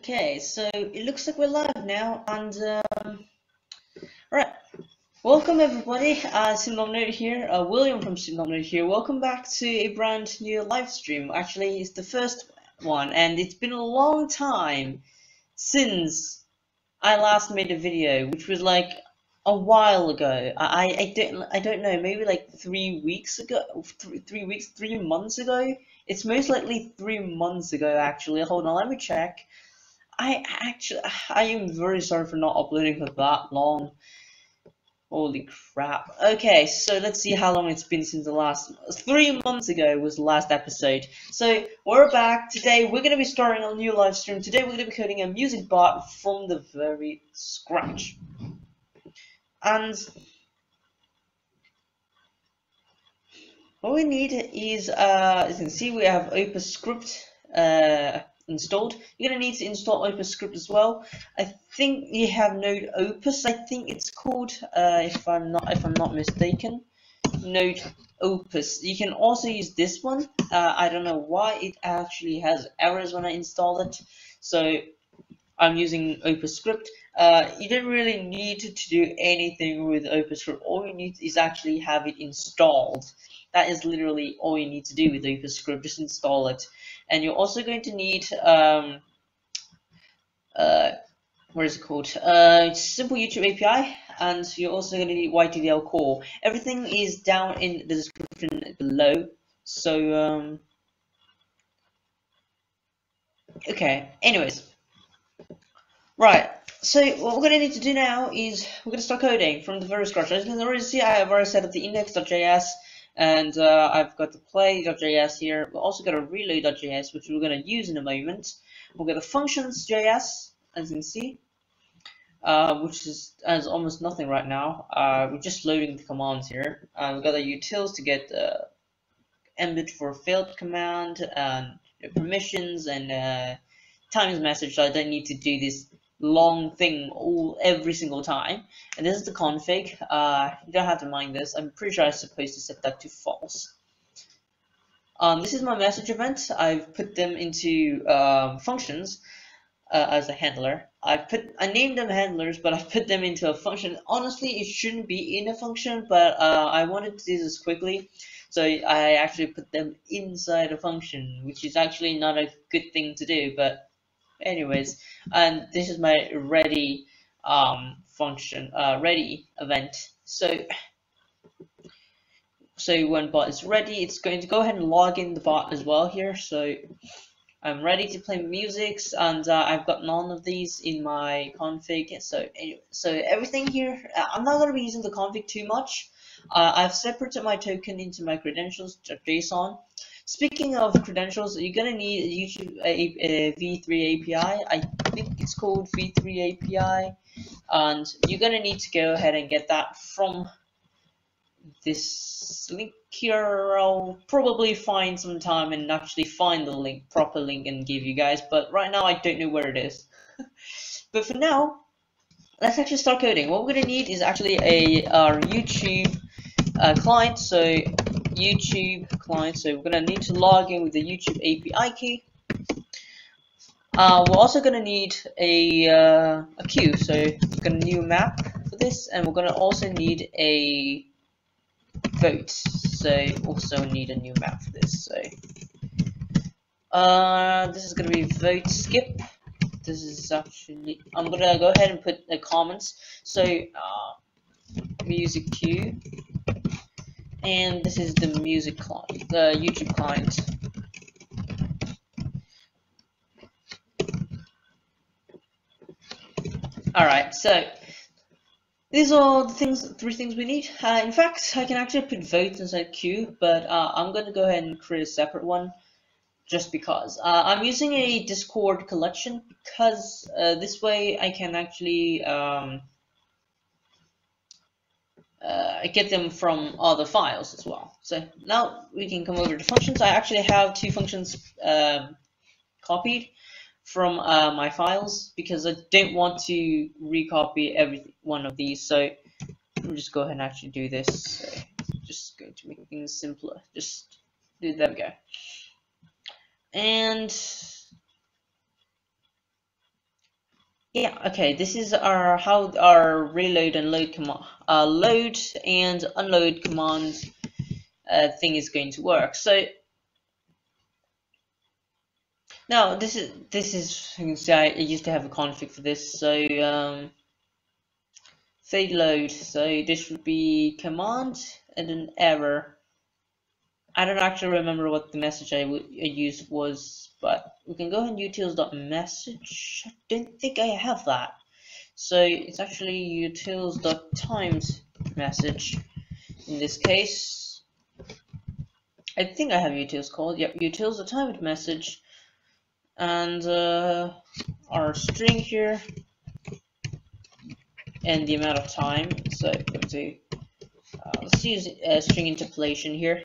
Okay, so it looks like we're live now, and right, welcome everybody. Node here. William from Node here. Welcome back to a brand new live stream. Actually, it's the first one, and it's been a long time since I last made a video, which was like a while ago. I don't know, maybe like 3 weeks ago, 3 months ago. It's most likely 3 months ago. Actually, hold on, let me check. I am very sorry for not uploading for that long. Holy crap. Okay, so let's see how long it's been since the last 3 months ago was the last episode. So we're back. Today we're gonna be starting a new live stream. Today we're gonna be coding a music bot from the very scratch. And what we need is as you can see, we have OpenScript installed. You're gonna need to install OpenScript as well. I think you have Node Opus. I think it's called, if I'm not mistaken, Node Opus. You can also use this one. I don't know why it actually has errors when I install it. So I'm using OpenScript. You don't really need to do anything with OpenScript. All you need is actually have it installed. That is literally all you need to do with OpenScript. Just install it. And you're also going to need what is it called? Simple YouTube API, and you're also going to need YTDL core. Everything is down in the description below. So okay. Anyways, right. So what we're going to need to do now is we're going to start coding from the very scratch. As you can already see, I have already set up the index.js. And I've got the play.js here. We've also got a reload.js, which we're going to use in a moment. We've got the functions.js, as you can see, which has almost nothing right now. We're just loading the commands here. We've got the utils to get embed for failed command, and permissions, and times message, so I don't need to do this long thing every single time. And this is the config. You don't have to mind this. I'm pretty sure I'm supposed to set that to false. This is my message event. I've put them into functions as a handler. I named them handlers, but I put them into a function. Honestly, it shouldn't be in a function, but I wanted to do this quickly, so I actually put them inside a function, which is actually not a good thing to do, but anyways. And this is my ready function, ready event. So when bot is ready, it's going to go ahead and log in the bot as well here. So I'm ready to play music, and I've got none of these in my config. So everything here, I'm not going to be using the config too much. I've separated my token into my credentials.json. Speaking of credentials, you're going to need a YouTube v3 API. I think it's called v3 API. And you're going to need to go ahead and get that from this link here. I'll probably find some time and actually find the proper link and give you guys. But right now I don't know where it is. But for now, let's actually start coding. What we're going to need is actually our YouTube client. So YouTube client. So we're going to need to log in with the YouTube API key. We're also going to need a queue. So we've got a new map for this, and we're going to also need a vote. So also need a new map for this. So this is going to be vote skip. This is actually, I'm going to go ahead and put the comments. So music queue. And this is the music client, the YouTube client. Alright, so these are the three things we need. In fact, I can actually put votes inside queue, but I'm going to go ahead and create a separate one just because. I'm using a Discord collection because this way I can actually get them from other files as well. So now we can come over to functions. I actually have two functions copied from my files because I don't want to recopy every one of these. So we'll just go ahead and actually do this. So just going to make things simpler. Just do, there we go. And Yeah, okay, this is our how our reload and load command, load and unload command thing is going to work. So now this is you can see I used to have a config for this. So say load. So this would be command and an error. I don't actually remember what the message I used was, but we can go ahead and utils.message. I don't think I have that. So it's actually utils.times message in this case. I think I have utils called. Yep, utils.timed message, and our string here and the amount of time. So let's use string interpolation here.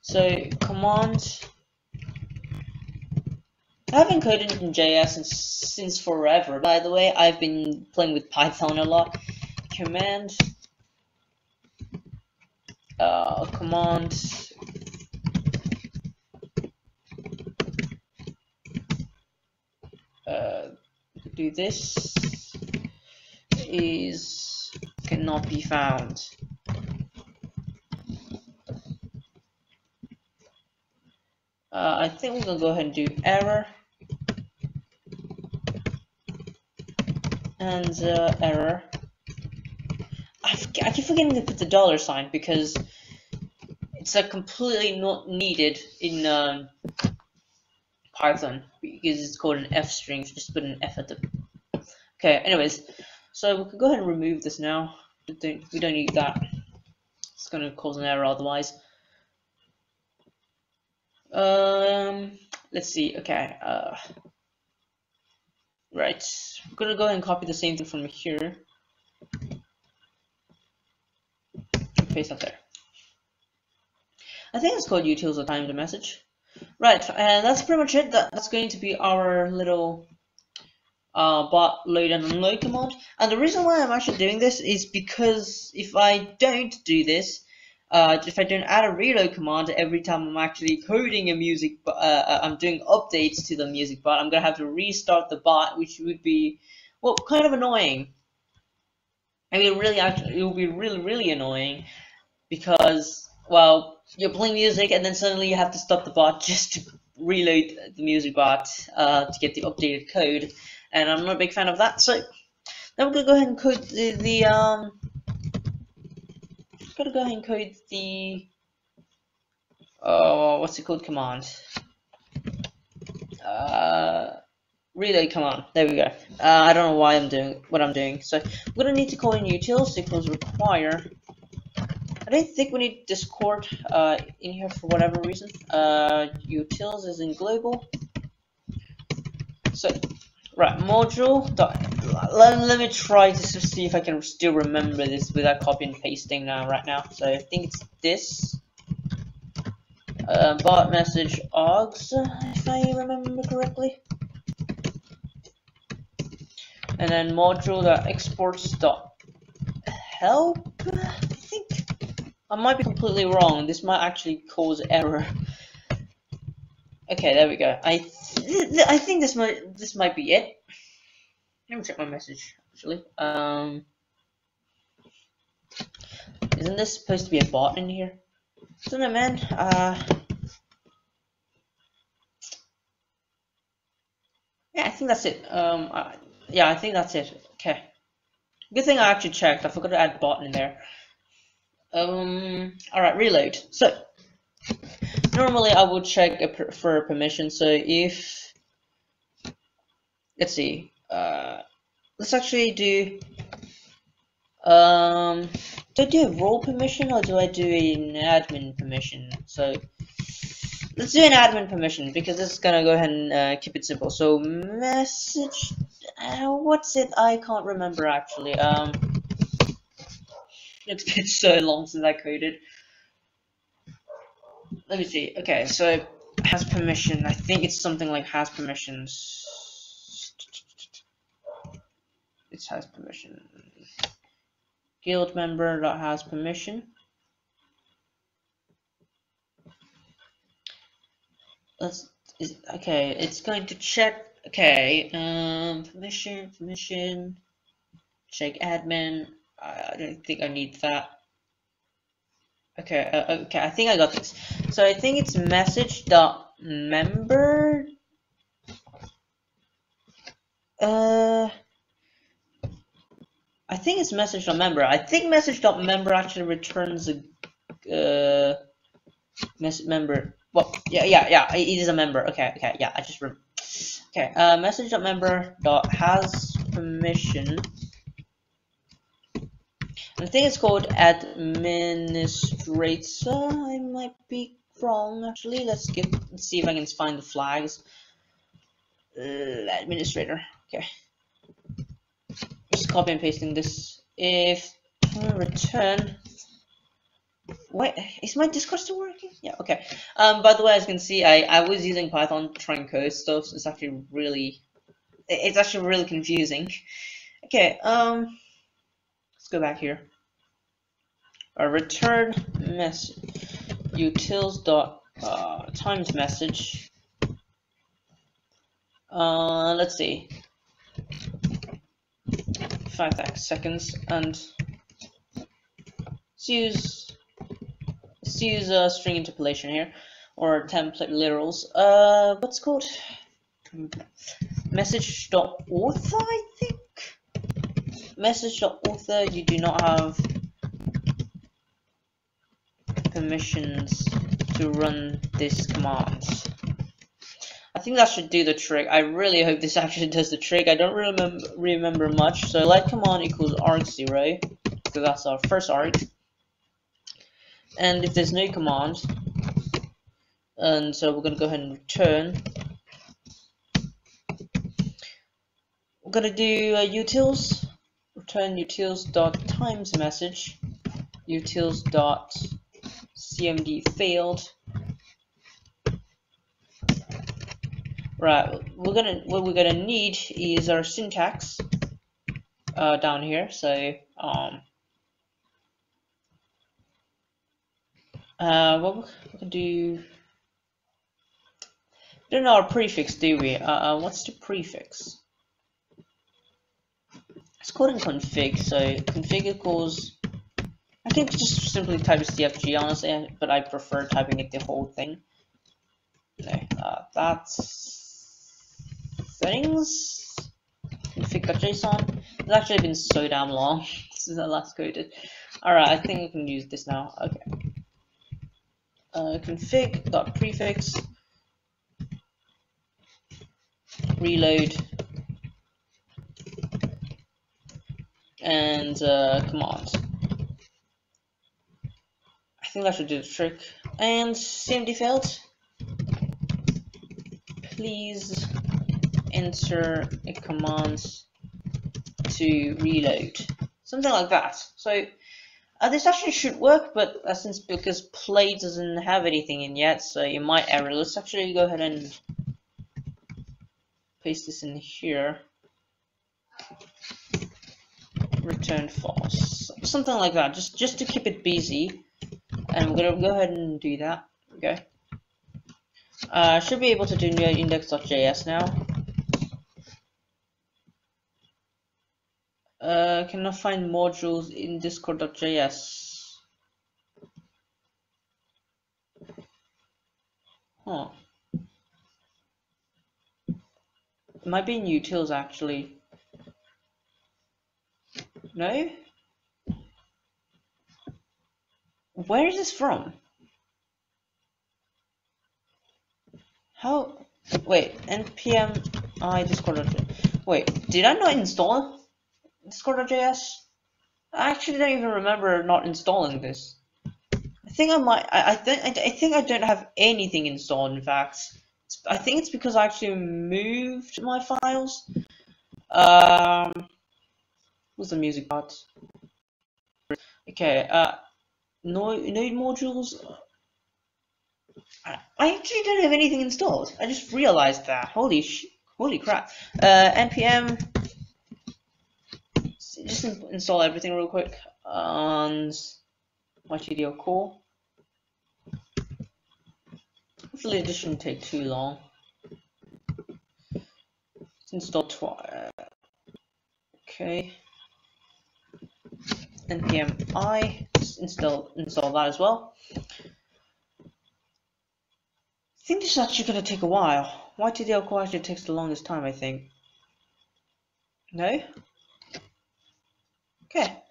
So command. I haven't coded in JS since forever. By the way, I've been playing with Python a lot. Command do this is cannot be found. I think we're gonna go ahead and do error and error. I keep forgetting to put the $sign because it's completely not needed in Python because it's called an F string. So just put an F at the. Okay. Anyways, so we can go ahead and remove this now. We don't need that. It's gonna cause an error otherwise. Let's see. Okay. Right. I'm gonna go ahead and copy the same thing from here. Paste that there. I think it's called utils.timed message. Right, and that's pretty much it. That's going to be our little bot load and unload command. And the reason why I'm actually doing this is because if I don't do this, if I don't add a reload command every time I'm actually coding a music, I'm doing updates to the music bot, I'm gonna have to restart the bot, which would be, well, kind of annoying. I mean, it would be really annoying because, well, you're playing music and then suddenly you have to stop the bot just to reload the music bot to get the updated code, and I'm not a big fan of that. So now we're gonna go ahead and code what's it called command? Reload command. There we go. I don't know why I'm doing what I'm doing. So we're gonna need to call in utils equals require. I don't think we need Discord in here for whatever reason. Utils is in global. So, right, module. Let me try to see if I can still remember this without copy and pasting right now. So I think it's this. Bot message args, if I remember correctly. And then module.exports.help. I think I might be completely wrong. This might actually cause error. Okay, there we go. I think this might be it. Let me check my message actually. Isn't this supposed to be a bot in here? I don't know, man. Yeah, I think that's it. Yeah, I think that's it. Okay. Good thing I actually checked. I forgot to add bot in there. Alright, reload. So, normally I would check for permission. So if, let's see, let's actually do, do I do a role permission or do I do an admin permission? So, let's do an admin permission because this is gonna go ahead and keep it simple. So message, what's it? I can't remember actually. It's been so long since I coded. Let me see. Okay, so has permission. I think it's something like has permissions. It has permission. Guild member that has permission. Okay, it's going to check Okay, permission, check admin. I don't think I need that. Okay, okay, I think I got this. So I think it's message.member. I think it's message.member. I think message.member actually returns a member. Well, yeah. It is a member. Okay, yeah. I just okay. Message.member.has permission. I think it's called administrator. I might be wrong actually. Let's see if I can find the flags. Administrator. Okay. Just copy and pasting this. If return. Wait, is my Discord still working? Yeah, okay. By the way, as you can see, I was using Python to try and code stuff, so it's actually really confusing. Okay, let's go back here. Return message utils dot times message. Let's see, 5 seconds, and let's use string interpolation here, or template literals. What's it called? Message.author, I think. Message.author, you do not have permissions to run this command. I think that should do the trick. I really hope this actually does the trick. I don't remember much. So let command equals arg0, so that's our first arg. And if there's no command, and so we're gonna go ahead and return. We're gonna do utils. Return utils.times message. Utils.cmd failed. Right, what we're gonna need is our syntax down here. So what we can do? We don't know our prefix, do we? What's the prefix? It's called in config. So config equals. I can just simply type CFG honestly, but I prefer typing it the whole thing. No, that's settings. Config.json. It's actually been so damn long since I last coded. Alright, I think we can use this now. Okay. Config.prefix reload and command. I think that should do the trick. And CMD failed. Please enter a command to reload. Something like that. So this actually should work, but because play doesn't have anything in yet, so it might error. Let's actually go ahead and paste this in here. Return false, something like that, just to keep it busy. And we're gonna go ahead and do that. Okay. Should be able to do index.js now. Cannot find modules in discord.js. Huh. It might be in utils actually. No? Where is this from? How? Wait, npm I discord.js. Wait, did I not install discord.js? I actually don't even remember not installing this. I think I might. I think I don't have anything installed. In fact, I think it's because I actually moved my files. What's the music part? Okay. Node modules. I actually don't have anything installed. I just realized that. Holy crap. npm. Just install everything real quick. And my TDO core. Hopefully this shouldn't take too long. Install okay. npm I install that as well. I think this is actually going to take a while. YTDL core actually takes the longest time, I think. No? Okay.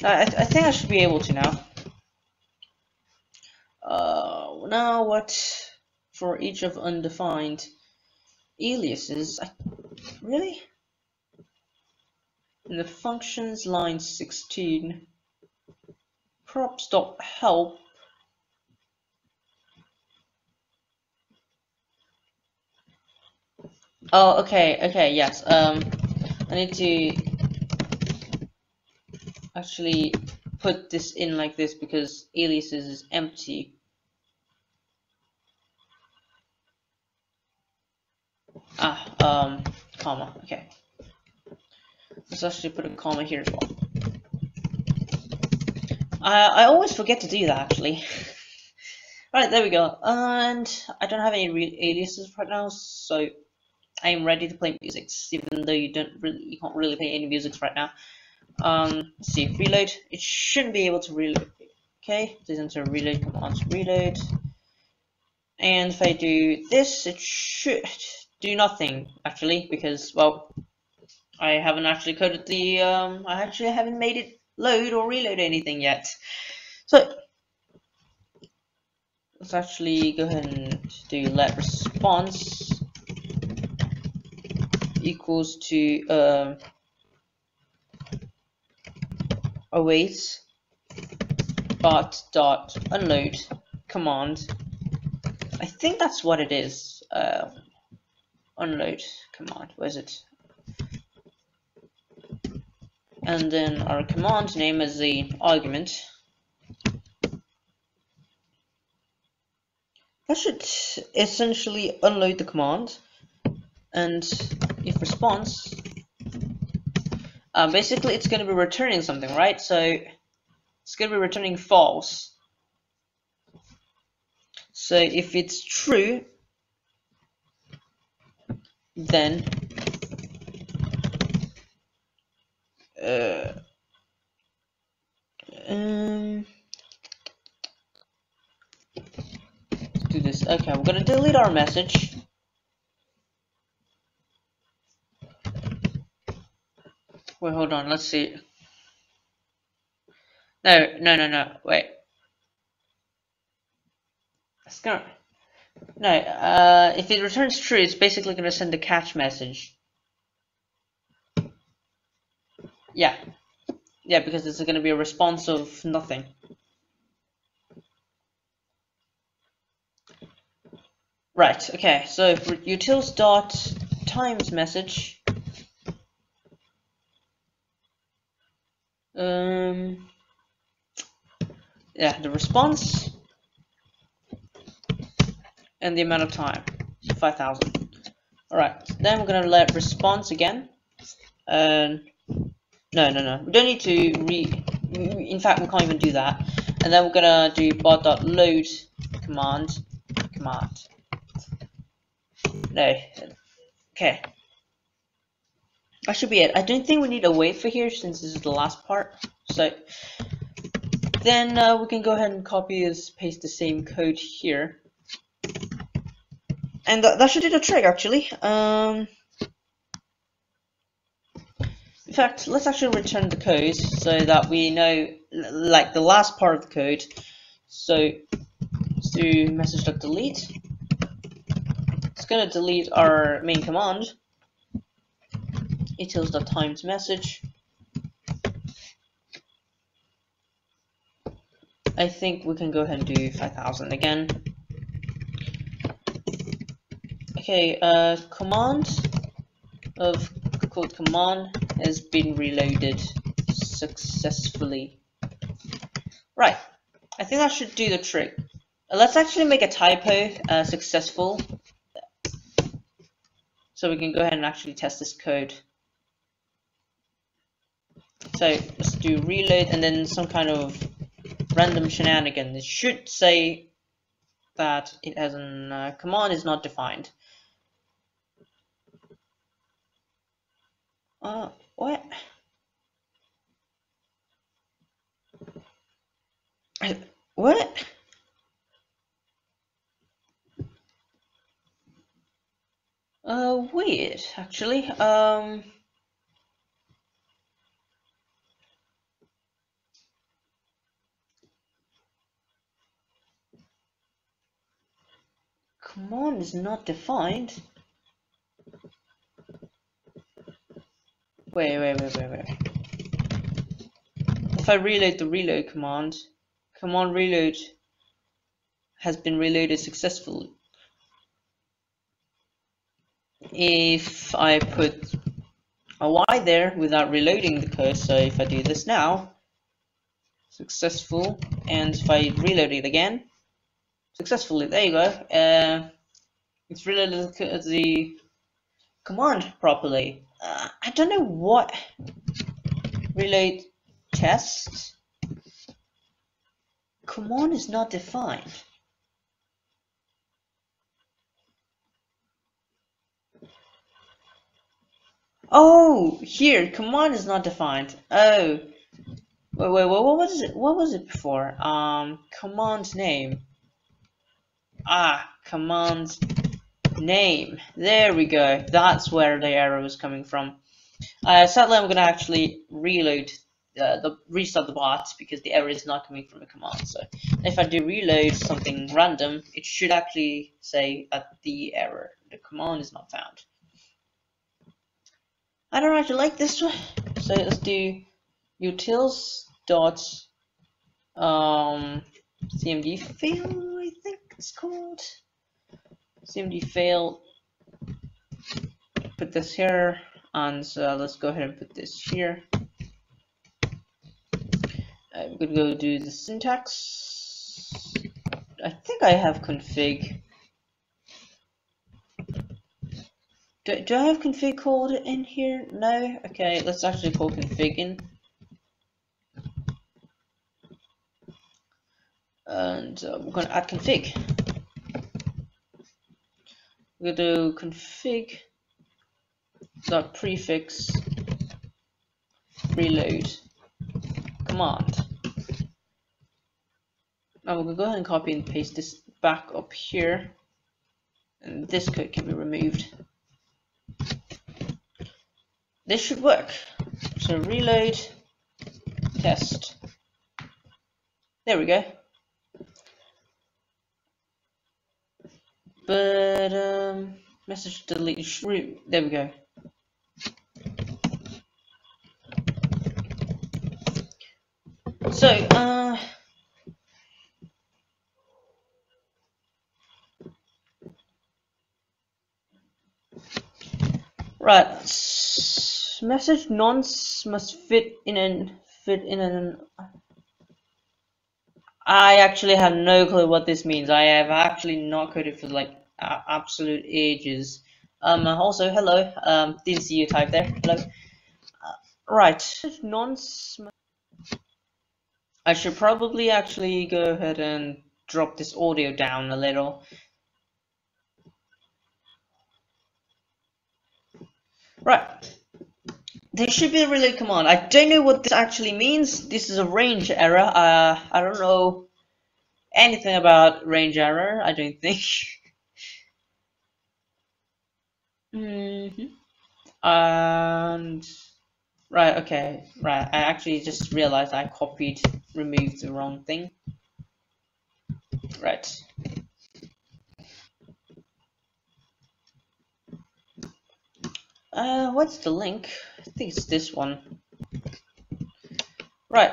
I think I should be able to now. Now what? For each of undefined aliases. Really? In the functions line 16, props.help. Oh, okay, yes. I need to actually put this in like this because aliases is empty. Comma, okay. Let's actually put a comma here as well. I always forget to do that actually. Right, there we go. And I don't have any real aliases right now, so I am ready to play musics, even though you can't really play any musics right now. Let's see, reload. It shouldn't be able to reload. Okay, please enter reload command reload. And if I do this, it should do nothing actually, because well, I haven't actually coded the I actually haven't made it load or reload anything yet. So let's actually go ahead and do let response equals to await dot unload command. I think that's what it is. Unload command. Where is it? And then our command name is the argument. That should essentially unload the command. And if response, basically it's going to be returning something, right? So it's going to be returning false. So if it's true, then do this. Okay, we're gonna delete our message. Wait, hold on. Let's see. No. Wait. It's gonna. No. If it returns true, it's basically gonna send a catch message. Yeah. Yeah, because it's gonna be a response of nothing. Right. Okay. So for utils dot times message. Yeah, the response and the amount of time, 5,000. All right. Then we're gonna let response again. No. We don't need to in fact, we can't even do that. And then we're gonna do bot.load command. No. Okay. That should be it. I don't think we need a wait for here since this is the last part. So then we can go ahead and copy this, paste the same code here. And that should do the trick actually. In fact, let's actually return the code so that we know, like the last part of the code. So let's do message.delete. It's going to delete our main command. Utils.times message. I think we can go ahead and do 5,000 again. Okay, command of called command has been reloaded successfully. Right, I think that should do the trick. Let's actually make a typo successful, so we can go ahead and actually test this code. So let's do reload and then some kind of random shenanigan. It should say that it has an command is not defined. What? What? Weird, actually. Command is not defined. Wait. If I reload the reload command reload has been reloaded successfully. If I put a Y there without reloading the code, so if I do this now, successful, and if I reload it again, successfully, there you go. It's reloaded the command properly. I don't know what reload test command is not defined. Oh, here command is not defined. Oh, wait, what was it? What was it before? Command name. Command name. There we go. That's where the error was coming from. Sadly, I'm gonna actually reload restart the bot because the error is not coming from a command. So if I do reload something random, it should actually say that the error, the command is not found. I don't actually like this one, so let's do utils dot cmd fail, I think it's called cmd fail. Put this here, and let's go ahead and put this here. I'm gonna go do the syntax. I think I have config. Do I have config called in here? No? Okay, let's actually call config in. And we're going to add config. We're going to do config dot prefix reload command. Now we're going to go ahead and copy and paste this back up here. And this code can be removed. This should work. So reload test. There we go. But message delete. There we go. So right. Message nonce must fit in an. I actually have no clue what this means. I have actually not coded for like absolute ages. Also, hello. Didn't see you type there. Hello. Right. Nonce. I should probably actually go ahead and drop this audio down a little. Right. There should be a reload command. I don't know what this actually means. This is a range error. I don't know anything about range error, I don't think. And right, okay, right. I actually just realized I removed the wrong thing. Right. What's the link? I think it's this one. Right.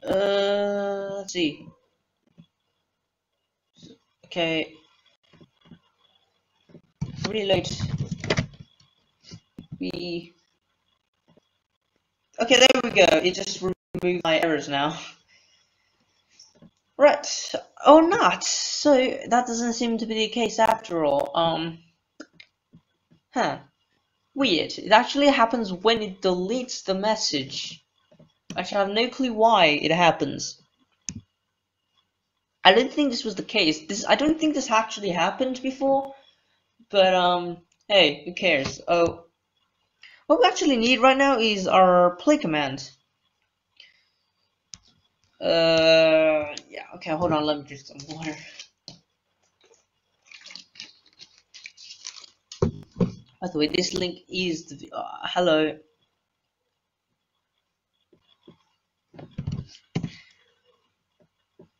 Let's see. Okay. Reload. Okay, there we go. It just removed my errors now. Right. Or not. So that doesn't seem to be the case after all. Weird. It actually happens when it deletes the message. Actually, I have no clue why it happens. I don't think this was the case. I don't think this actually happened before, but Hey, who cares? Oh, what we actually need right now is our play command. Yeah, okay, hold on, let me drink some water. By the way, this link is the hello.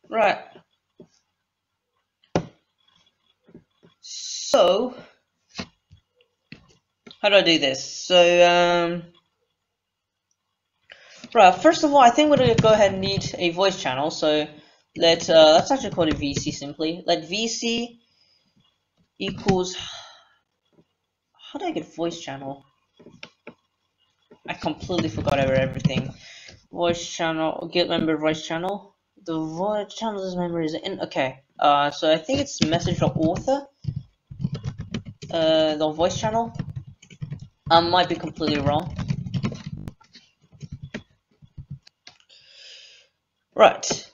Right. So, how do I do this? So, right. First of all, I think we're gonna go ahead and need a voice channel. So, let's actually call it VC simply. Let VC equals. How do I get voice channel? I completely forgot about everything. Voice channel, get member voice channel. The voice channel's member is in. Okay. So I think it's message.author. The voice channel. I might be completely wrong. Right.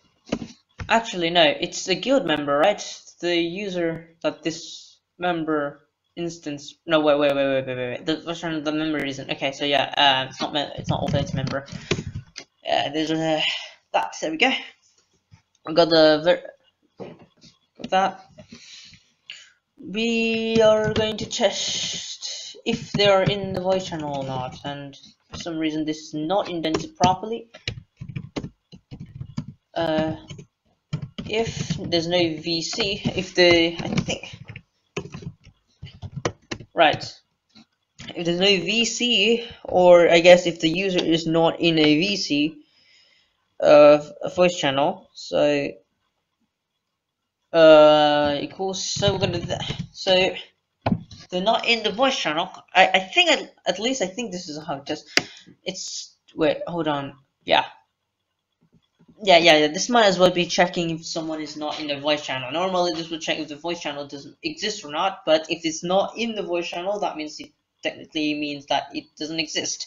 Actually, no. It's the guild member, right? The user that this member instance. No, wait. The voice channel, the member isn't. Okay, so yeah. It's not author. It's member. There's that. There we go. I got that. We are going to test if they are in the voice channel or not, and for some reason this is not indented properly. If there's no VC, if there's no VC, or I guess if the user is not in a VC a voice channel, so equals, so we're gonna so they're not in the voice channel. I think at least I think this is how it just it's wait, hold on. Yeah, this might as well be checking if someone is not in the voice channel. Normally this would check if the voice channel doesn't exist or not, but if it's not in the voice channel, that means it technically means that it doesn't exist.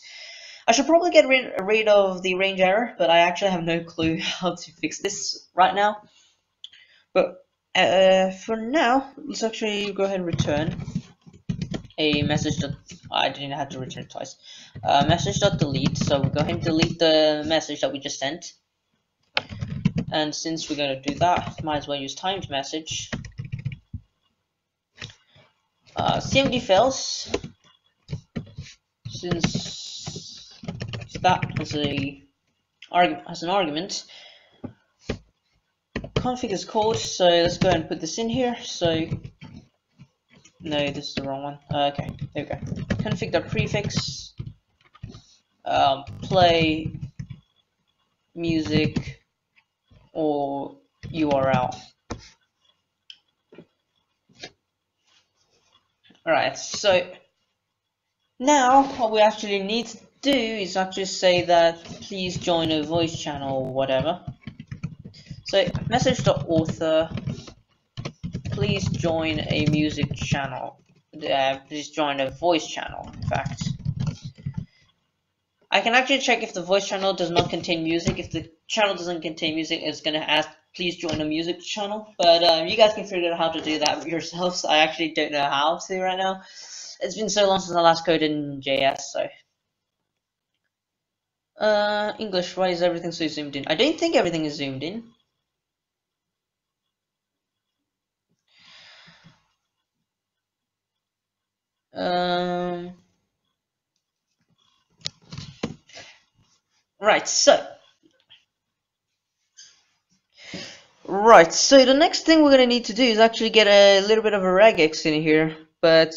I should probably get rid of the range error, but I actually have no clue how to fix this right now. But for now, let's actually go ahead and return a message that I didn't have to return twice. Message.delete. So we'll go ahead and delete the message that we just sent. And since we're going to do that, might as well use timed message. CMD fails, since that was an argument. Config is called, so let's go ahead and put this in here. So no, this is the wrong one. Okay, there we go. Config.prefix play music or URL. Alright, so now what we actually need to do is actually say that please join a voice channel or whatever. So message.author, please join a music channel. Please join a voice channel, in fact. I can actually check if the voice channel does not contain music. If the channel doesn't contain music, it's going to ask, please join a music channel. But you guys can figure out how to do that yourselves. I actually don't know how to right now. It's been so long since I last coded in JS, so. English, why is everything so zoomed in? I don't think everything is zoomed in. Right, so the next thing we're gonna need to do is actually get a little bit of a RegX in here, but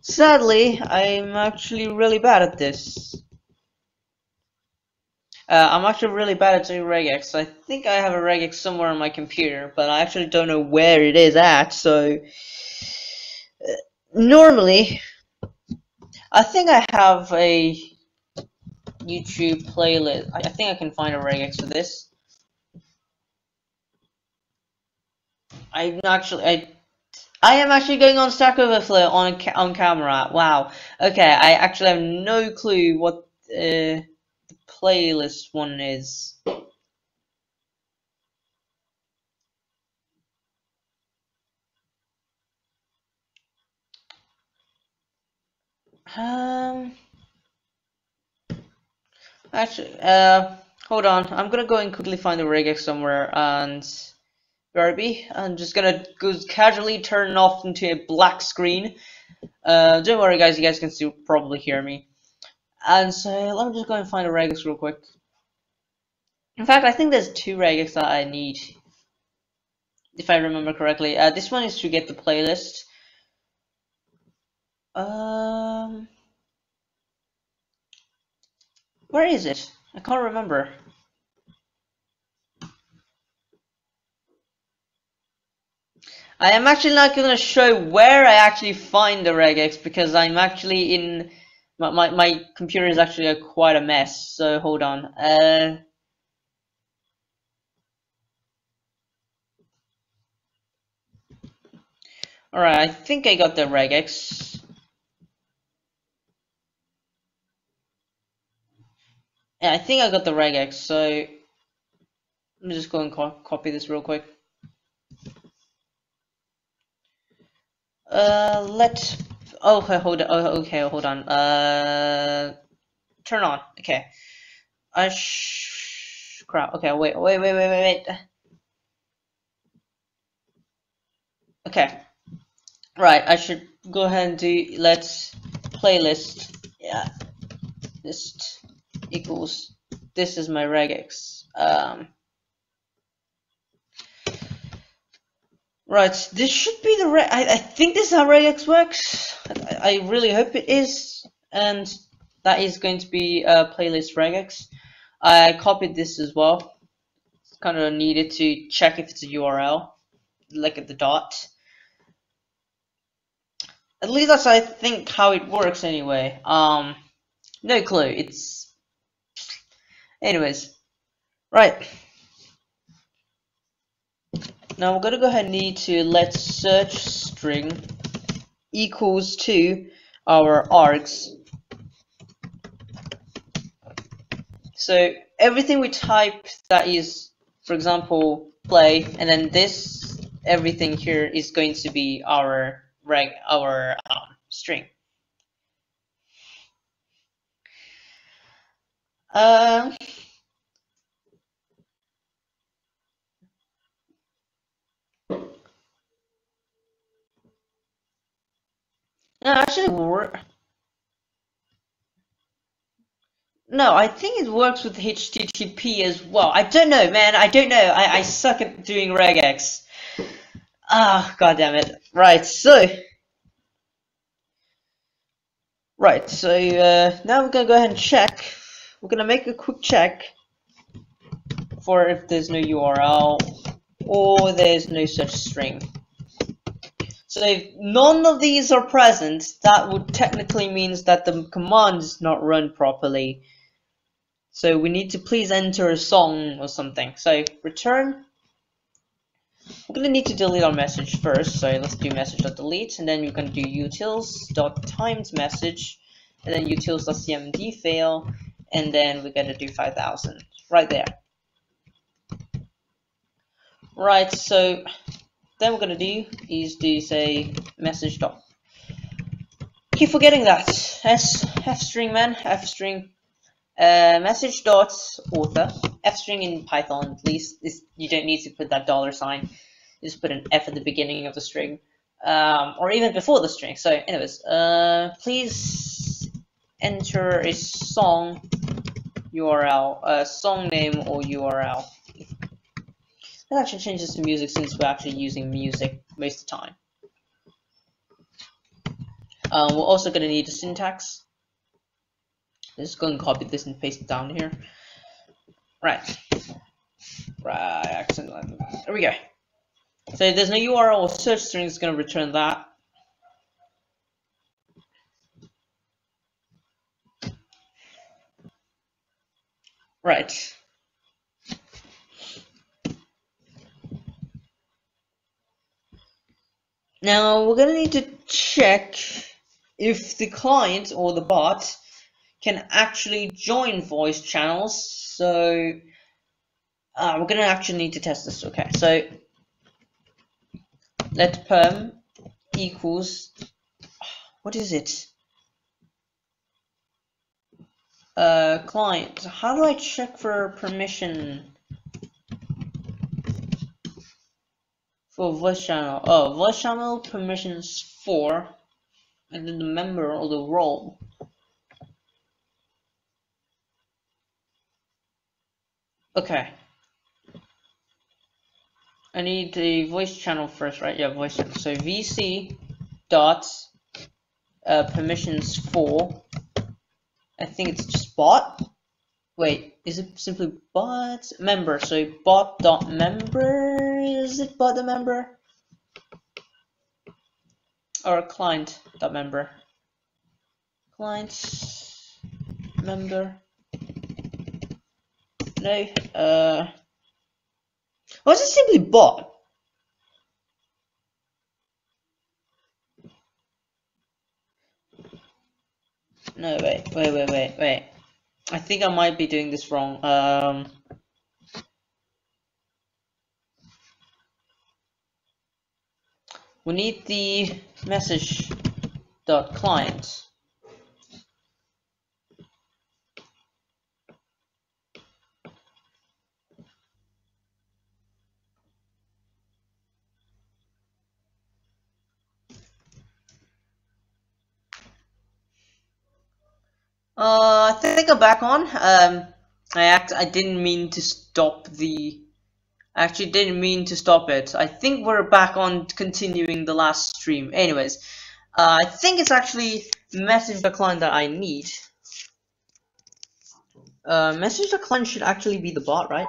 sadly, I'm actually really bad at this. I'm actually really bad at doing RegX. I think I have a RegX somewhere on my computer, but I actually don't know where it is at, so normally, I think I have a YouTube playlist. I think I can find a RegX for this. I am actually going on Stack Overflow on camera. Wow. Okay, I actually have no clue what the playlist one is. Actually, hold on. I'm gonna go and quickly find the RegX somewhere and BRB. I'm just gonna go casually turn off into a black screen. Don't worry, guys. You guys can still probably hear me. And so let me just go and find a RegX real quick. In fact, I think there's two RegX that I need, if I remember correctly. This one is to get the playlist. Where is it? I can't remember. I am actually not going to show where I actually find the RegX because I'm actually in my computer is actually quite a mess. So hold on. All right, I think I got the RegX. Yeah, I think I got the RegX. So let me just go and copy this real quick. Okay, hold on. Okay, hold on. Turn on. Okay. Crap. Okay, wait. Okay. Right, I should go ahead and do let's playlist. Yeah. List equals this is my regx. Right, this should be the I think this is how regx works. I really hope it is, and that is going to be playlist regx. I copied this as well. It's kind of needed to check if it's a URL, like at the dot. At least that's I think how it works anyway. No clue. It's anyways. Right. Now we're gonna go ahead and need to let search string equals to our args. So everything we type that is, for example, play, and then this everything here is going to be our string. No, actually, no, I think it works with HTTP as well. I don't know, man. I don't know. I suck at doing regx. Ah, god damn it. Right, so now we're gonna go ahead and check. We're gonna make a quick check for if there's no URL or there's no such string. So if none of these are present, that would technically means that the command is not run properly. So we need to please enter a song or something. So return. We're gonna need to delete our message first. So let's do message.delete, and then you're gonna do utils.timesMessage, and then utils.cmd fail, and then we're gonna do 5000 right there. Right. So then we're gonna do is do say message dot. Keep forgetting that f string, man, f string. Message dot author, f string in Python at least. You don't need to put that $sign. You just put an f at the beginning of the string, or even before the string. So, anyways, please enter a song URL, song name or URL. That actually changes to music since we're actually using music most of the time. We're also going to need a syntax. Let's go and copy this and paste it down here. Right. There we go. So if there's no URL or search string, it's going to return that. Right. Now we're going to need to check if the client or the bot can actually join voice channels. So we're going to actually need to test this. Okay, so let perm equals, what is it? Client. How do I check for permission for voice channel? Oh, voice channel permissions 4, and then the member or the role. Okay. I need the voice channel first, right? Yeah, voice channel. So VC dot permissions 4. I think it's just bot. Wait, is it simply bot member? So bot dot member. Is it bot dot member or client dot member? Client member. No. Was it simply bot? No, wait. I think I might be doing this wrong. We need the message dot client. I think I'm back on. I didn't mean to stop the. I actually didn't mean to stop it. I think we're back on continuing the last stream. Anyways, I think it's actually message the client that I need. Message the client should actually be the bot, right?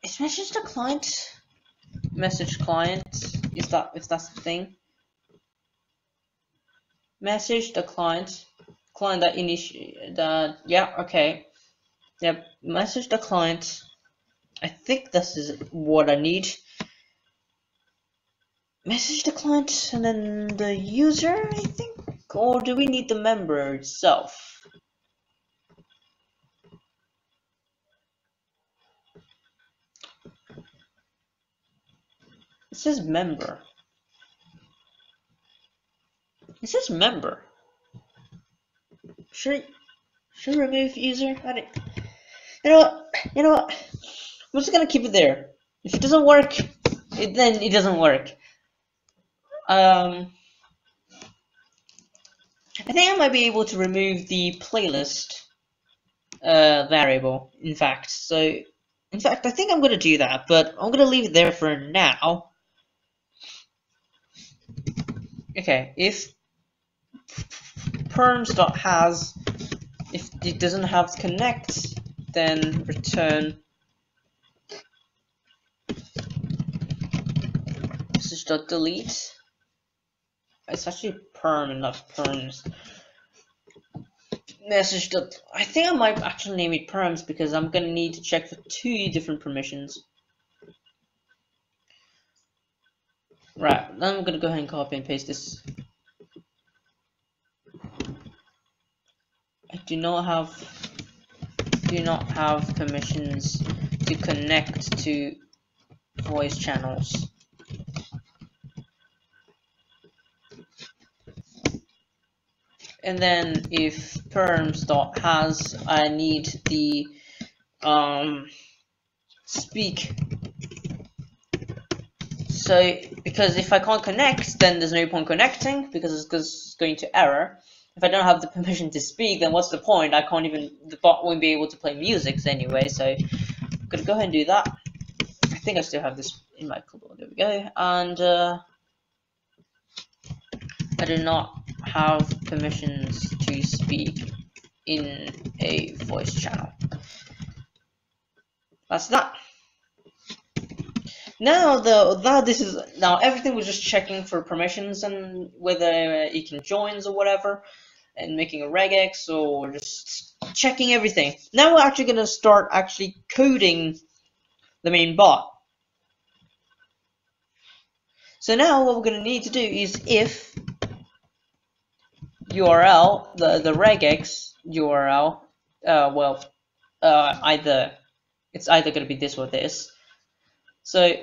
Is message the client? Message client? Is that if that's the thing? Message the client. Client that initiate that. Yeah. Okay. Yep. Message the client. I think this is what I need. Message the client and then the user, I think? Or do we need the member itself? It says member. It says member. Should I remove user? I don't, you know what? I'm just gonna keep it there. If it doesn't work, then it doesn't work. I think I might be able to remove the playlist variable. In fact, I think I'm gonna do that, but I'm gonna leave it there for now. Okay, if perms.has, if it doesn't have connect, then return message.delete. It's actually perm and not perms. Message. I think I might actually name it perms because I'm gonna need to check for 2 different permissions. Right, then I'm gonna go ahead and copy and paste this. I do not have permissions to connect to voice channels. And then if perms.has, I need the speak. So because if I can't connect, then there's no point connecting because it's going to error. If I don't have the permission to speak, then what's the point? The bot won't be able to play music anyway. So I'm gonna go ahead and do that. I think I still have this in my clipboard. There we go. And I do not have permissions to speak in a voice channel. That's that. Now everything was just checking for permissions and whether it can joins or whatever, and making a regex or just checking everything. Now we're actually gonna start coding the main bot. So now what we're gonna need to do is if URL, the regex URL, it's either gonna be this or this. So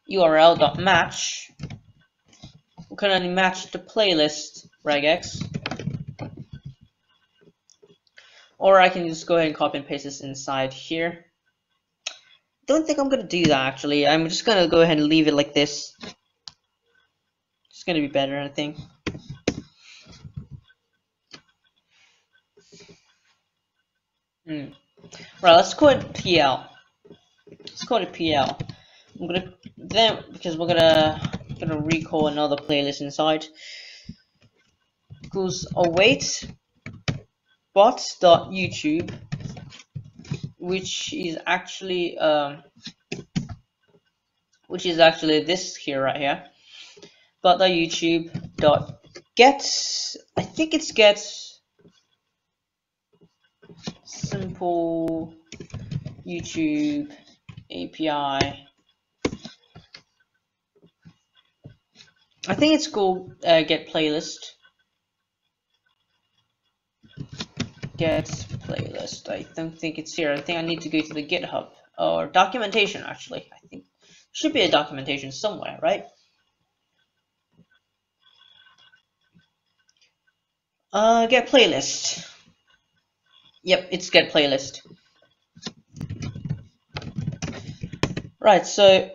URL.match we're gonna match the playlist regex, or I can just go ahead and copy and paste this inside here. Don't think I'm gonna do that actually. I'm just gonna go ahead and leave it like this. It's gonna be better, I think. Right, let's call it PL. Let's call it PL. I'm gonna then, because we're gonna recall another playlist inside. Equals await bot.youtube, which is actually this here right here. Bot.youtube.get, I think it's get simple YouTube API. I think it's called get playlist. Get playlist. I don't think it's here. I think I need to go to the GitHub or documentation. Actually, I think should be a documentation somewhere, right? Get playlist. Yep, it's get playlist. Right, so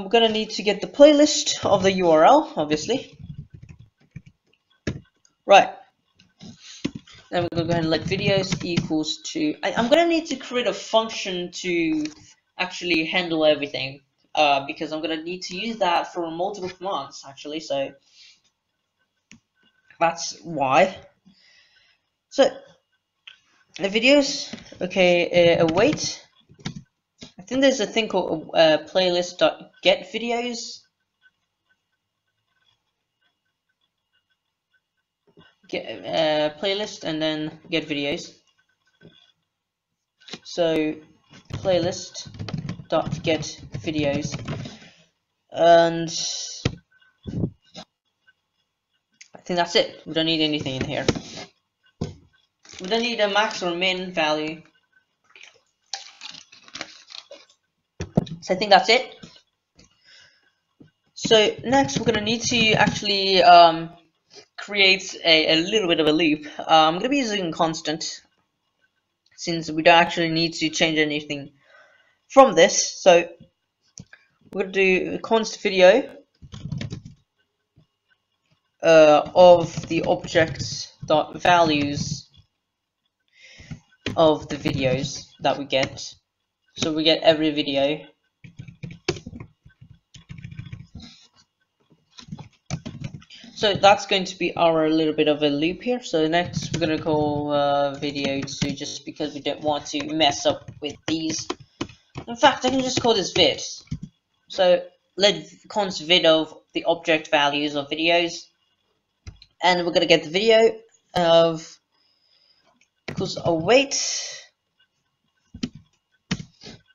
we're gonna need to get the playlist of the URL, obviously. Right. Then we're gonna go ahead and let videos equals to. I'm gonna need to create a function to actually handle everything, because I'm gonna need to use that for multiple commands actually. So that's why. So the videos, okay, await. I think there's a thing called playlist.getVideos. Get playlist and then get videos. So playlist.getVideos, and I think that's it. We don't need anything in here. We don't need a max or min value. So I think that's it. So next we're gonna need to actually create a little bit of a loop. I'm gonna be using constant since we don't actually need to change anything from this. So we're gonna do const video of the object.values of the videos that we get. So we get every video. So that's going to be our little bit of a loop here. So next we're going to call video2, just because we don't want to mess up with these. In fact, I can just call this vid. So let const vid of the object values of videos, and we're going to get the video of equals await.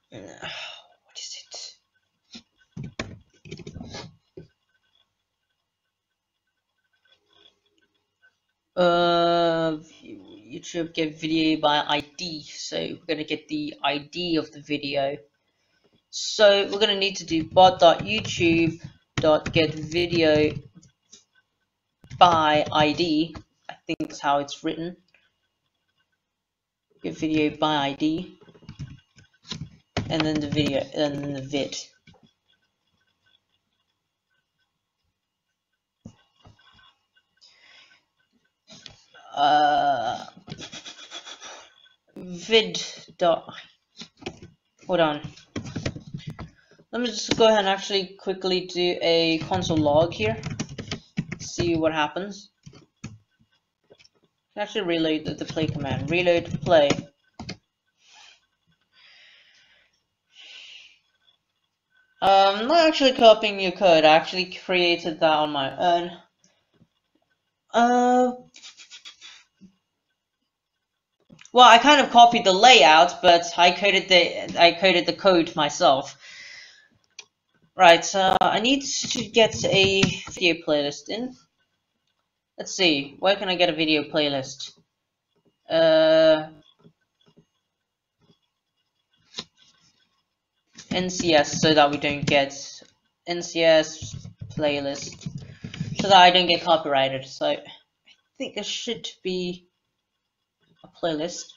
What is it? YouTube get video by ID, so we're gonna get the ID of the video. So we're gonna need to do bot.youtube.get video by ID. I think that's how it's written. Get video by ID, and then the video, and then the vid. Vid dot. Hold on. Let me just go ahead and actually quickly do a console log here. See what happens. Actually reload the play command. Reload play. I'm not actually copying your code. I actually created that on my own. Well, I kind of copied the layout, but I coded the code myself. Right, so I need to get a video playlist in. Let's see, where can I get a video playlist? NCS, so that we don't get NCS playlist. So so that I don't get copyrighted. So I think there should be a playlist.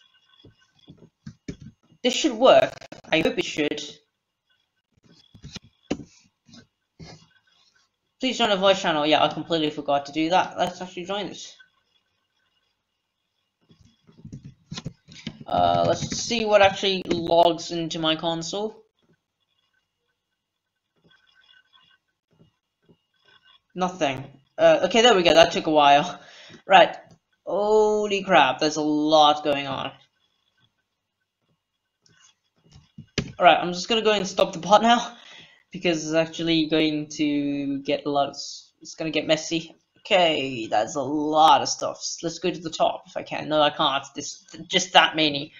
This should work. I hope it should. Please join the voice channel. Yeah, I completely forgot to do that. Let's actually join this. Let's see what actually logs into my console. Nothing. Okay, there we go. That took a while. Right. Holy crap, there's a lot going on. Alright, I'm just gonna go and stop the bot now, because it's actually going to get a lot of... It's gonna get messy. Okay, that's a lot of stuff. Let's go to the top if I can. No, I can't. This just that many.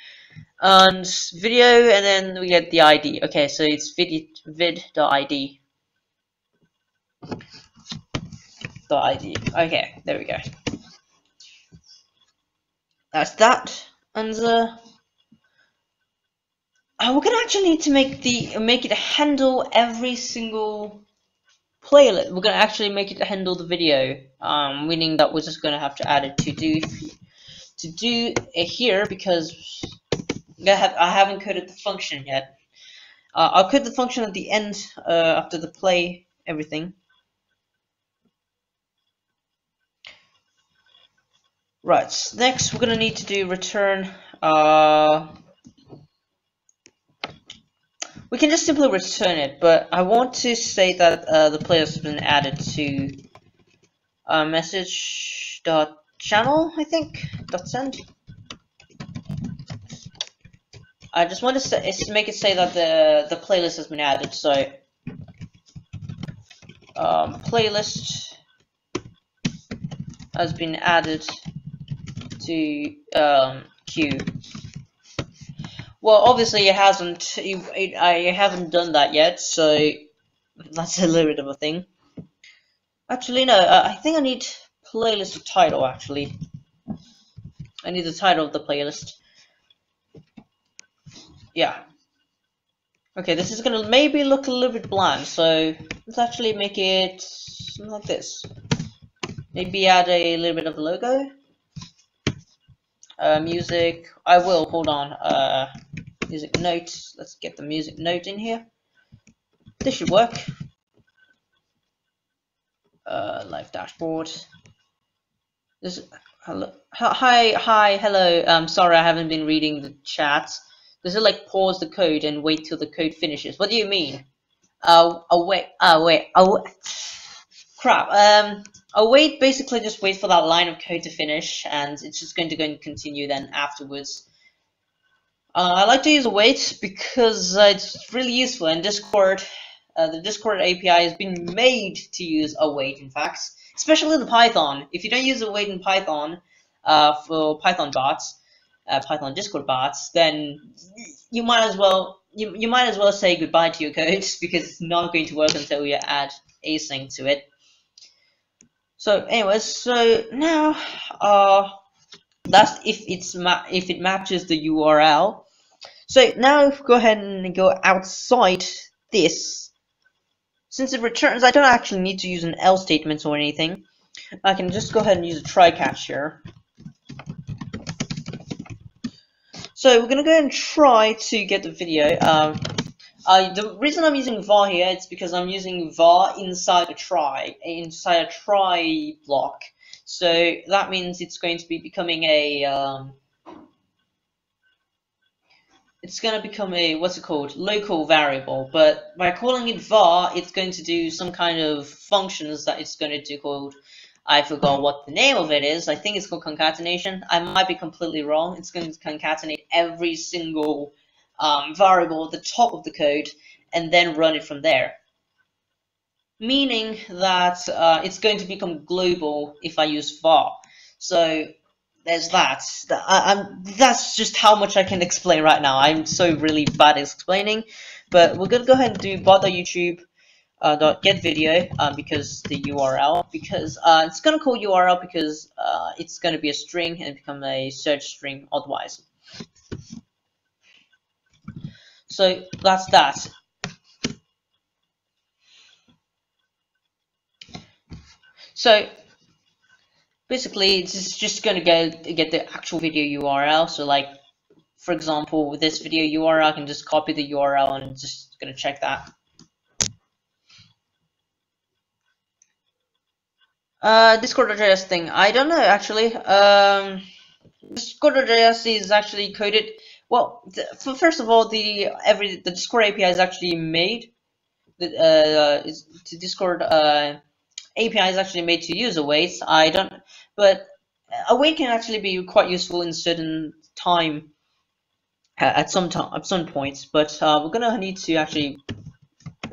And video, and then we get the ID. Okay, so it's vid.id. .id. Okay, there we go. That's that. And we're gonna actually need to make it handle every single playlist. We're gonna actually make it handle the video, meaning that we're just gonna have to add it to do it here, because I haven't coded the function yet. I'll code the function at the end after the play everything. Right. Next, we're gonna need to do return. We can just simply return it, but I want to say that the playlist has been added to message.channel, I think, .send. I just want to make it say that the playlist has been added. So playlist has been added to queue. Well, obviously it hasn't. I haven't done that yet, so that's a little bit of a thing. Actually, no. I think I need playlist title. Actually, I need the title of the playlist. Yeah. Okay, this is gonna maybe look a little bit bland, so let's actually make it something like this. Maybe add a little bit of a logo. Music. I will. Hold on. Music note. Let's get the music note in here. This should work. Live dashboard. This. Hello. Hi. Hello. Sorry, I haven't been reading the chat. Does it like pause the code and wait till the code finishes? What do you mean? Wait. Crap. I'll wait. Basically, just wait for that line of code to finish, and it's just going to go and continue then afterwards. I like to use await because it's really useful in Discord. The Discord API has been made to use await, in fact, especially in Python. If you don't use await in Python for Python bots, Python Discord bots, then you might as well say goodbye to your code, because it's not going to work until you add async to it. So, anyways, so now that's if it matches the URL. So now go ahead and go outside this. Since it returns, I don't actually need to use an else statement or anything. I can just go ahead and use a TryCatch here. So we're gonna go and try to get the video. The reason I'm using var here is because I'm using var inside a try block. So that means it's going to be becoming a what's it called, local variable. But by calling it var, it's going to do some kind of functions that it's going to do called, I forgot what the name of it is. I think it's called concatenation. I might be completely wrong. It's going to concatenate every single variable at the top of the code and then run it from there. Meaning that it's going to become global if I use var. So there's that. That's just how much I can explain right now. I'm so really bad at explaining. But we're going to go ahead and do bot.youtube. Get video because the URL, because it's gonna call URL because it's gonna be a string and become a search string otherwise. So that's that. So basically, it's just going to go get the actual video URL. So like, for example, with this video URL, I can just copy the URL and just going to check that. Discord.js thing, I don't know actually. Discord.js is actually coded. Well, first of all, the Discord API is actually made. The Discord API is actually made to use awaits. I don't, but await can actually be quite useful in certain time at some points. But we're gonna need to actually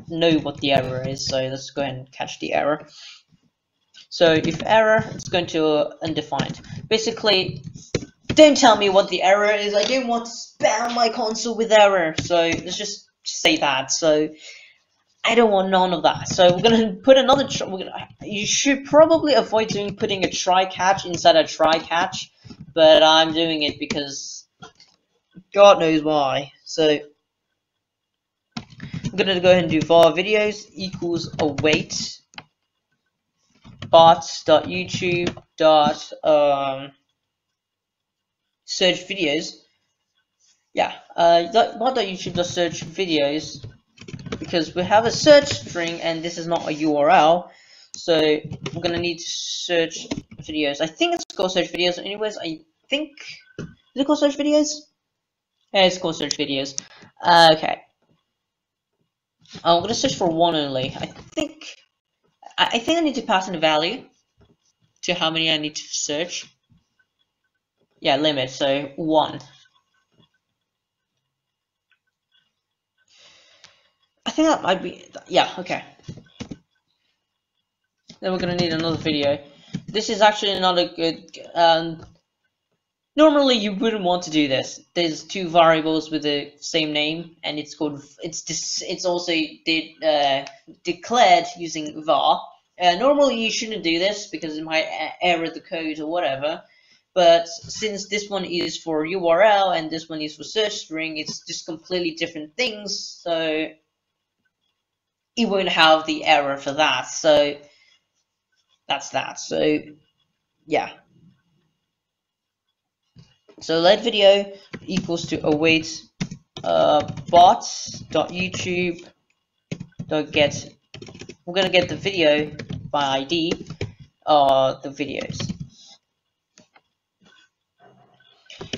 know what the error is. So let's go ahead and catch the error. So if error, it's going to undefined. Basically, don't tell me what the error is. I don't want to spam my console with error. So let's just say that. So I don't want none of that. So we're gonna put another. You should probably avoid putting a TryCatch inside a TryCatch, but I'm doing it because God knows why. So I'm gonna go ahead and do var videos equals await bots.youtube search videos. Yeah, bot.youtube.search videos, because we have a search string and this is not a URL, so we're gonna need to search videos. I think it's called search videos. Anyways, I think, is it called search videos? Yeah, it's called search videos. Okay. I'm gonna search for one only. I think I need to pass in a value to how many I need to search. Yeah, limit, so 1. I think that might be, yeah, okay. Then we're gonna need another video. This is actually not a good, normally you wouldn't want to do this. There's 2 variables with the same name, and it's called, it's also declared using var. Normally you shouldn't do this because it might error the code or whatever. But since this one is for URL and this one is for search string, it's just completely different things, so it won't have the error for that. So that's that. So yeah. So let video equals to await bots.youtube.get. We're gonna get the video by ID, the videos.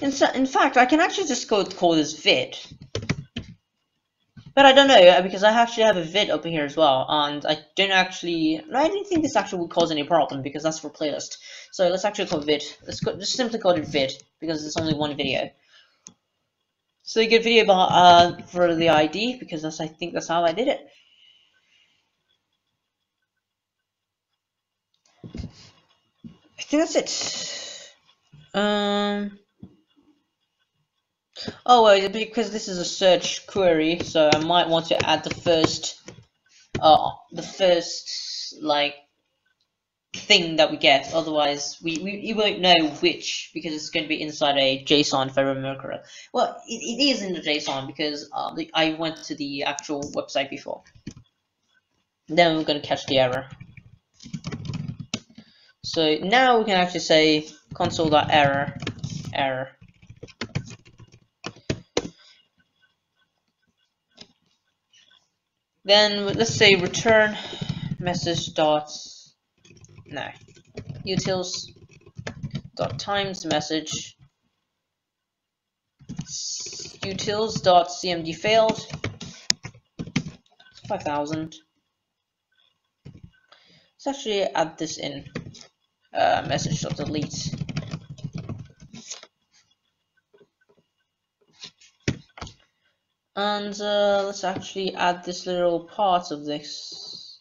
In fact, I can actually just call this vid, but I don't know because I actually have a vid over here as well, and I don't think this actually would cause any problem because that's for playlist. So let's actually call vid. Let's just simply call it vid because it's only one video. So you get video for the ID because I think that's how I did it. I think that's it. Oh well, because this is a search query, so I might want to add the first like thing that we get. Otherwise, we won't know which, because it's going to be inside a JSON if I remember correctly. Well, it is in the JSON because I went to the actual website before. Then we're going to catch the error. So now we can actually say console.error error. Then let's say return message dot utils dot times message utils dot cmd failed 5000. Let's actually add this in message dot delete. And let's actually add this little part of this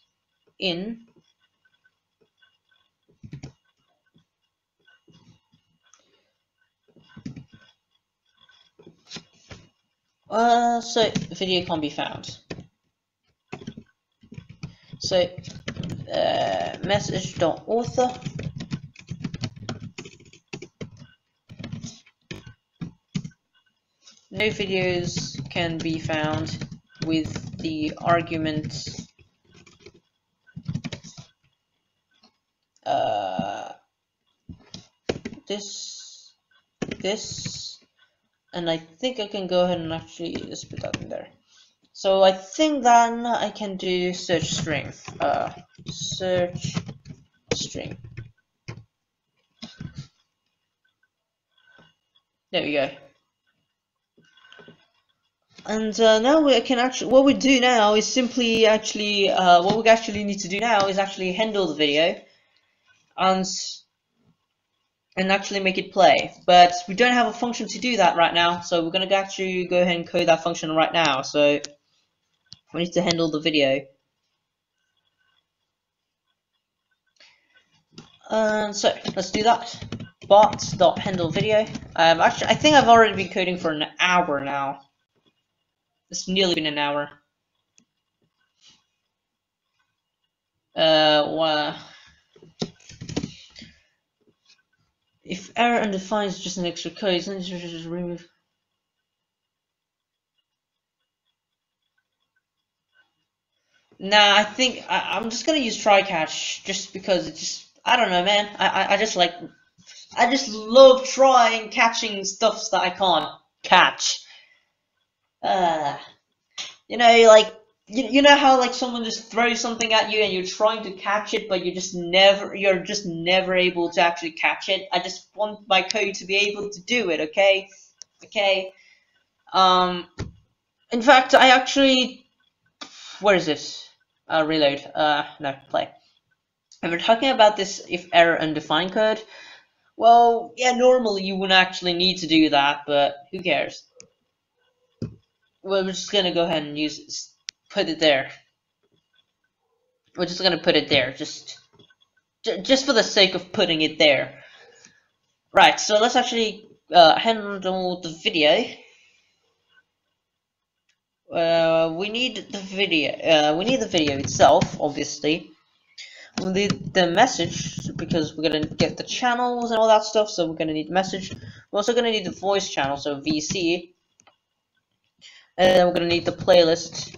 in. So video can't be found. So message.author no videos can be found with the argument this, and I think I can go ahead and actually just put that in there. So I think then I can do search string. Search string. There we go. And now we can actually, what we do now is simply actually, what we actually need to do now is actually handle the video and actually make it play. But we don't have a function to do that right now, so we're gonna actually go ahead and code that function right now. So we need to handle the video. So let's do that. Bot.handle video. Actually, I think I've already been coding for an hour now. It's nearly been an hour. If error undefined is just an extra code, then just remove. Nah, I think I'm just gonna use TryCatch just because it just, I don't know, man. I just love trying catching stuff that I can't catch. You know, like you know how like someone just throws something at you and you're trying to catch it, but you're just never able to actually catch it. I just want my code to be able to do it. Okay. In fact, I actually, where is this? Reload. No, play. And we're talking about this if error undefined code. Well, yeah, normally you wouldn't actually need to do that, but who cares? Well, we're just gonna go ahead and put it there. We're just gonna put it there, just for the sake of putting it there. Right. So let's actually handle the video. We need the video. We need the video itself, obviously. We need the message because we're gonna get the channels and all that stuff. So we're gonna need message. We're also gonna need the voice channel, so VC. And then we're gonna need the playlist.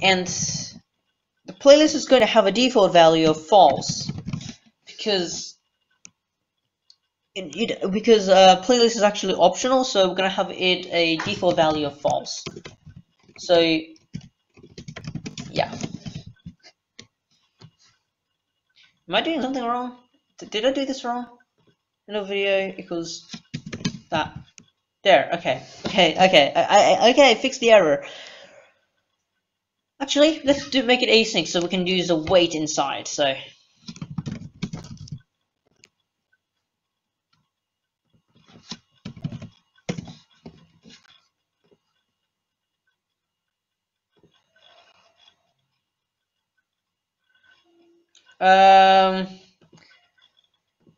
And the playlist is going to have a default value of false because playlist is actually optional. So we're gonna have it a default value of false. So yeah. Am I doing something wrong? Did I do this wrong? No video equals that. There. Okay. I fixed the error. Actually, let's make it async so we can use a wait inside. So.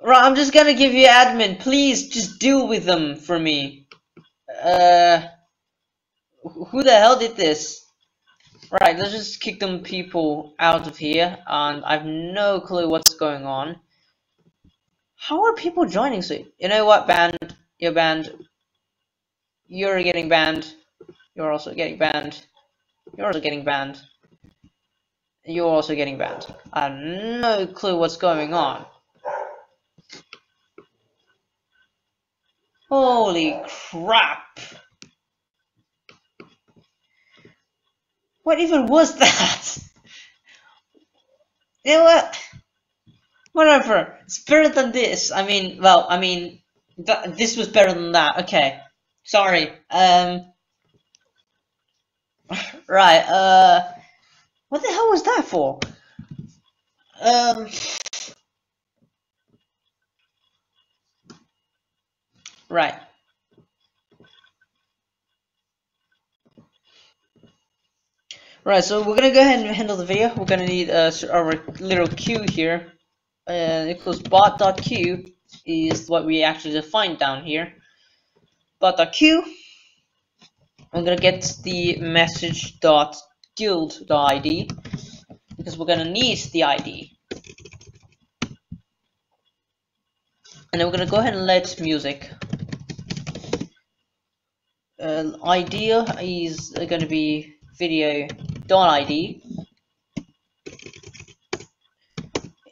Right, I'm just gonna give you admin. Please just deal with them for me. Who the hell did this? Right, let's just kick them people out of here, and I have no clue what's going on. How are people joining? So you know what, banned? You're banned. You're getting banned. You're also getting banned. You're also getting banned. You're also getting banned. I have no clue what's going on. Holy crap! What even was that? You know what? Whatever. It's better than this. I mean, well, this was better than that. Okay. Sorry. Right. What the hell was that for? Right. Right, so we're gonna go ahead and handle the video. We're gonna need our little queue here. Equals bot.queue is what we actually defined down here. Bot.queue. I'm gonna get the message.guild.id because we're gonna need the ID. And then we're gonna go ahead and let music. ID is gonna be video.id.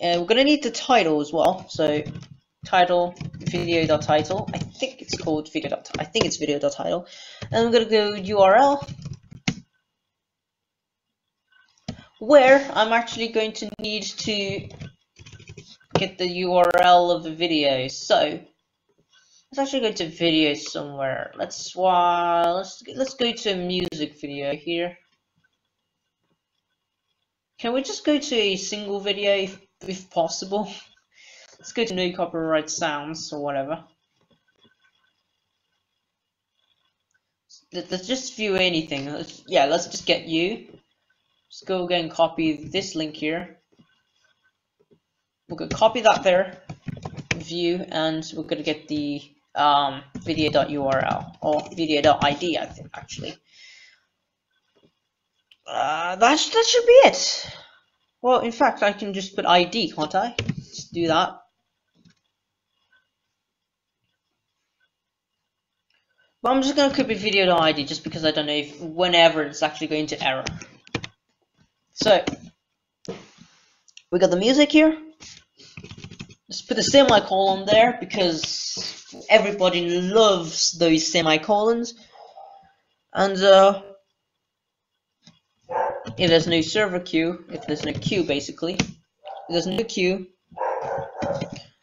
We're gonna need the title as well, so title, video.title. I think it's called I think it's video.title. And I'm gonna go URL, where I'm actually going to need to get the URL of the video. So let's actually go to video somewhere. Let's go to a music video here. Can we just go to a single video if possible? Let's go to no copyright sounds or whatever. Let's just view anything. Let's just get you. Just go again and copy this link here. We're gonna copy that there, view, and we're gonna get the video.url or video.id, I think actually. That should be it. Well, in fact, I can just put ID, can't I? Just do that. But I'm just gonna copy video.id just because I don't know if whenever it's actually going to error. So we got the music here. Just put a semicolon there because everybody loves those semicolons. And if there's no server queue, if there's no queue basically, if there's no queue,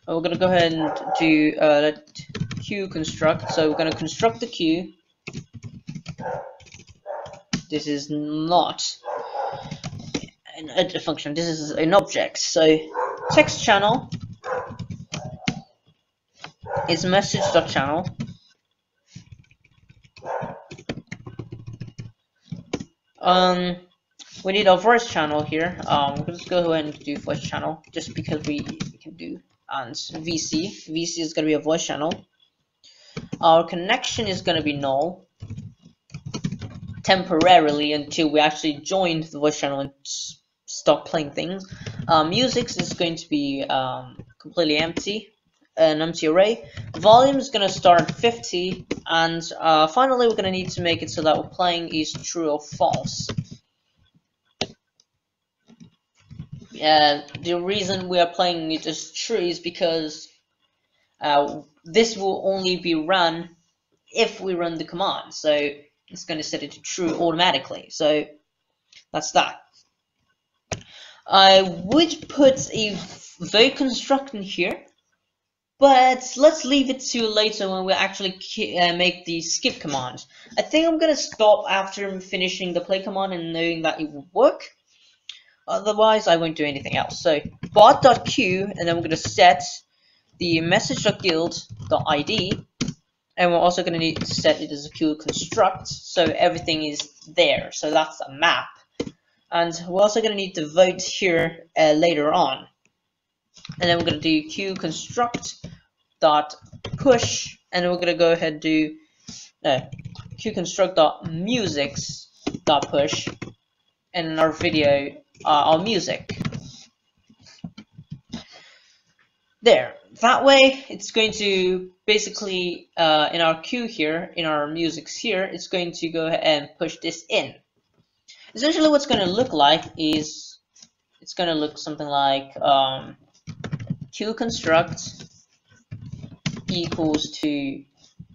we're gonna go ahead and do let queue construct. So we're gonna construct the queue. This is not a function. This is an object. So text channel is message.channel. We need a voice channel here. We'll just go ahead and do voice channel just because we can do. And VC is gonna be a voice channel. Our connection is gonna be null temporarily until we actually join the voice channel and stop playing things. Music is going to be completely empty, an empty array. Volume is gonna start at 50, and finally we're gonna need to make it so that what we're playing is true or false. The reason we are playing it as true is because this will only be run if we run the command, so it's going to set it to true automatically. So that's that. I would put a vote construct in here, but let's leave it to later when we actually make the skip command. I think I'm going to stop after finishing the play command and knowing that it will work. Otherwise, I won't do anything else. So bot.queue, and then we're going to set the message.guild.id, and we're also going to need to set it as a queue construct, so everything is there. So that's a map, and we're also going to need to vote here later on, and then we're going to do queue construct.push, and we're going to go ahead and do queue construct.musics.push, and our video. Our music. There. That way, it's going to basically, in our queue here, in our musics here, it's going to go ahead and push this in. Essentially, what's going to look like is, it's going to look something like queue construct equals to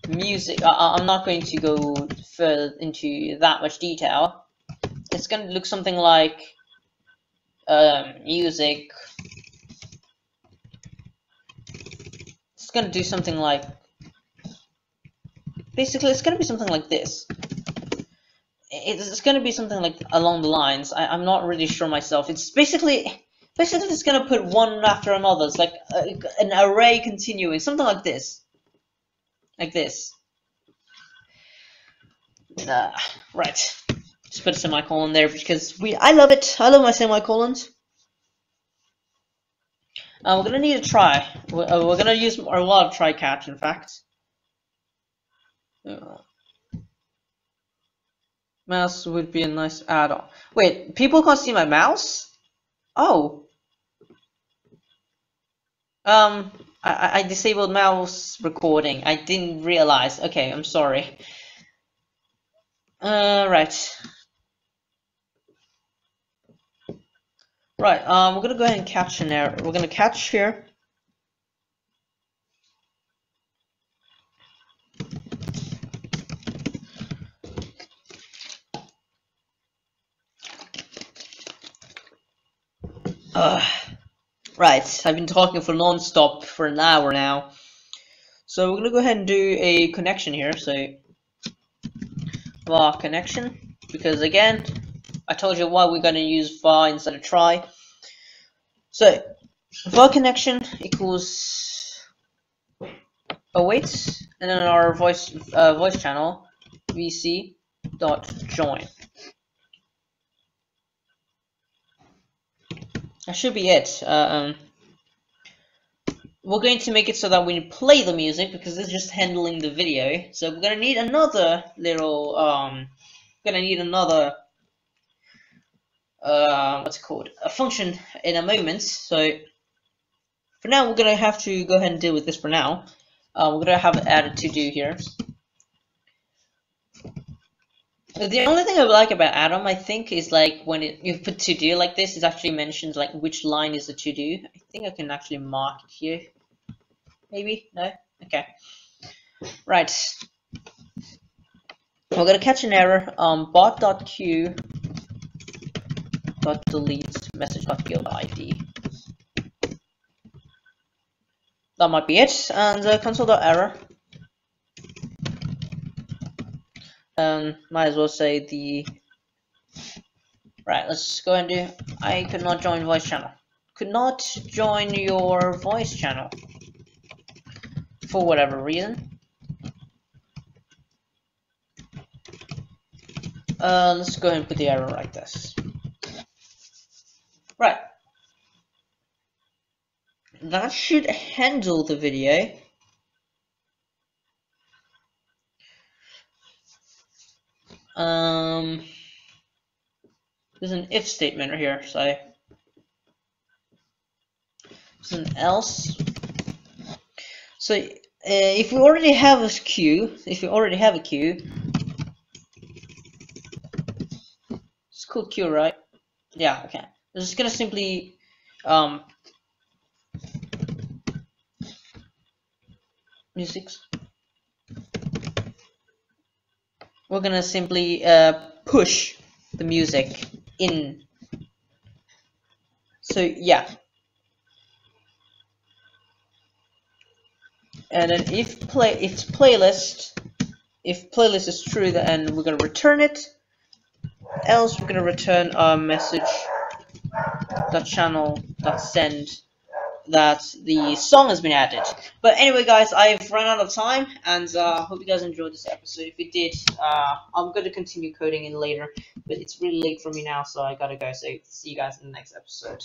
music. I'm not going to go further into that much detail. It's going to look something like music. It's going to do something like, basically it's going to be something like this. It's going to be something like along the lines. I'm not really sure myself. It's basically it's going to put one after another. It's like an array continuing, something like this. Like this. Right. Just put a semicolon there because I love it. I love my semicolons. We're gonna need a try. We're gonna use a lot of TryCatch, in fact. Mouse would be a nice add-on. Wait, people can't see my mouse? Oh. I disabled mouse recording. I didn't realize. Okay, I'm sorry. Right. Right, we're gonna go ahead and catch an error. We're gonna catch here. Right, I've been talking for non-stop for an hour now. So we're gonna go ahead and do a connection here. So var connection, because again, I told you why we're gonna use var instead of try. So var connection equals await, and then our voice channel vc.join. That should be it. We're going to make it so that when you play the music, because it's just handling the video, so we're gonna need another little what's it called, a function in a moment. So for now we're gonna have to go ahead and deal with this for now. We're gonna have it added to do here. The only thing I like about Atom, I think, is like when you put to do like this, it actually mentions like which line is the to do. I think I can actually mark it here. Maybe? No? Okay. Right. We're gonna catch an error. Bot.q.delete message.guild.id. That might be it. And console.error. Might as well say the. Right, let's go ahead and do. I could not join voice channel. Could not join your voice channel. For whatever reason. Let's go ahead and put the error like this. Right. That should handle the video. There's an if statement right here, so there's an else. So if we already have a queue, it's called queue, right? Yeah, okay. We're just gonna simply musics. We're gonna simply push the music in. So yeah. And then if playlist is true, then we're gonna return it. Else we're gonna return our message.channel.send that the song has been added. But anyway, guys, I've run out of time, and hope you guys enjoyed this episode. If you did, I'm going to continue coding in later, but it's really late for me now, so I gotta go. So see you guys in the next episode.